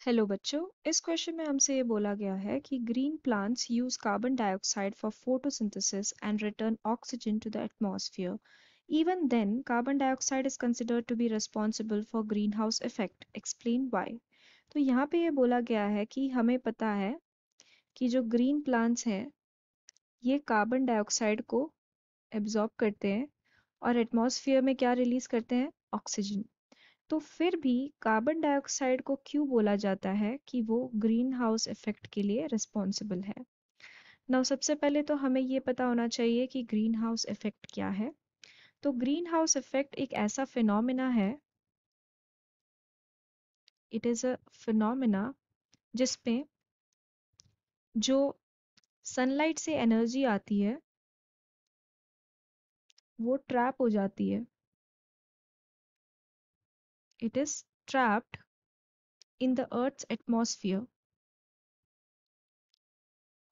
Hello बच्चों। इस question में हमसे ये बोला गया है कि green plants use carbon dioxide for photosynthesis and return oxygen to the atmosphere. Even then carbon dioxide is considered to be responsible for greenhouse effect. Explain why. तो यहाँ पे ये बोला गया है कि हमें पता है कि जो ग्रीन प्लांट्स हैं ये कार्बन डाइऑक्साइड को एब्जॉर्ब करते हैं और एटमॉस्फेयर में क्या रिलीज करते हैं, ऑक्सीजन। तो फिर भी कार्बन डाइऑक्साइड को क्यों बोला जाता है कि वो ग्रीन हाउस इफेक्ट के लिए रिस्पॉन्सिबल है। नाउ सबसे पहले तो हमें ये पता होना चाहिए कि ग्रीन हाउस इफेक्ट क्या है। तो ग्रीन हाउस इफेक्ट एक ऐसा फिनोमिना है, इट इज अ फिनोमिना जिसमें जो सनलाइट से एनर्जी आती है वो ट्रैप हो जाती है। It is trapped in the earth's atmosphere.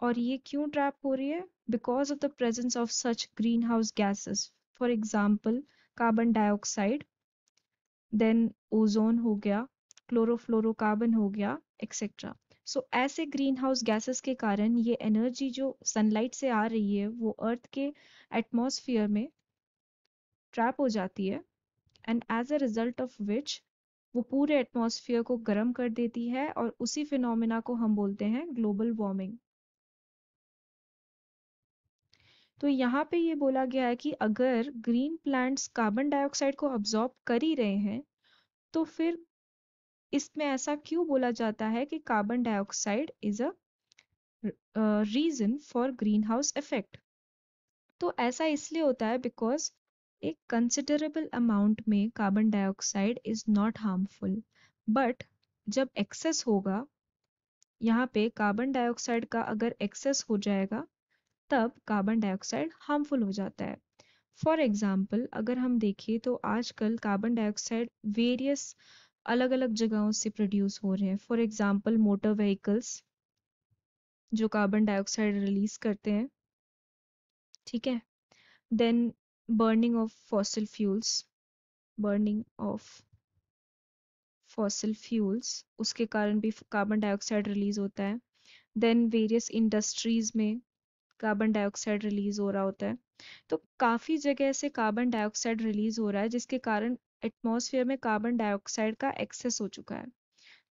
और ये क्यों ट्रैप हो रही है? Because of the presence of such greenhouse gases. For example carbon dioxide, then ozone हो गया, क्लोरोफ्लोरोकार्बन हो गया, एक्सेट्रा। सो ऐसे ग्रीन हाउस गैसेस के कारण ये एनर्जी जो सनलाइट से आ रही है वो अर्थ के एटमॉस्फेयर में ट्रैप हो जाती है, and as a result of which वो पूरे एटमॉस्फेयर को गर्म कर देती है, और उसी फिनोमिना को हम बोलते हैं ग्लोबल वार्मिंग। तो यहाँ पे ये बोला गया है कि अगर ग्रीन प्लांट्स कार्बन डाइऑक्साइड को अब्जॉर्ब कर ही रहे हैं तो फिर इसमें ऐसा क्यों बोला जाता है कि carbon dioxide is a reason for greenhouse effect. तो ऐसा इसलिए होता है बिकॉज एक कंसिडरेबल अमाउंट में carbon dioxide is not harmful, but जब एक्सेस होगा, यहाँ पे कार्बन डाइऑक्साइड का अगर एक्सेस हो जाएगा तब कार्बन डाइऑक्साइड हार्मफुल हो जाता है। फॉर एग्जाम्पल अगर हम देखें तो आजकल कार्बन डाइऑक्साइड वेरियस अलग अलग जगहों से प्रोड्यूस हो रहे हैं। फॉर एग्जाम्पल मोटर व्हीकल्स जो कार्बन डाइऑक्साइड रिलीज करते हैं, ठीक है। Then burning of fossil fuels, burning of fossil fuels, उसके कारण भी कार्बन डाइऑक्साइड रिलीज होता है। देन वेरियस इंडस्ट्रीज में कार्बन डाइऑक्साइड रिलीज हो रहा होता है। तो काफी जगह से कार्बन डाइऑक्साइड रिलीज हो रहा है जिसके कारण एटमॉस्फेयर में कार्बन डाइऑक्साइड का एक्सेस हो चुका है।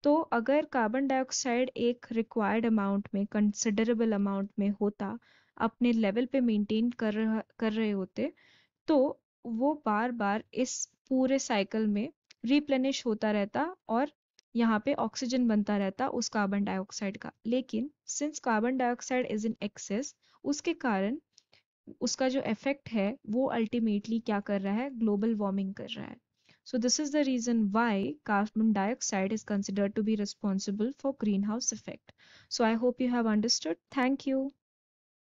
तो अगर कार्बन डाइऑक्साइड एक रिक्वायर्ड अमाउंट में, कंसिडरेबल अमाउंट में होता, अपने लेवल पे मेंटेन कर रहे होते, तो वो बार बार इस पूरे साइकिल में रिप्लेनिश होता रहता और यहाँ पे ऑक्सीजन बनता रहता उस कार्बन डाइऑक्साइड का। लेकिन since carbon dioxide is in excess, उसके कारण उसका जो इफेक्ट है वो अल्टीमेटली क्या कर रहा है, ग्लोबल वार्मिंग कर रहा है। So this is the reason why carbon dioxide is considered to be responsible for greenhouse effect. So I hope you have understood. Thank you.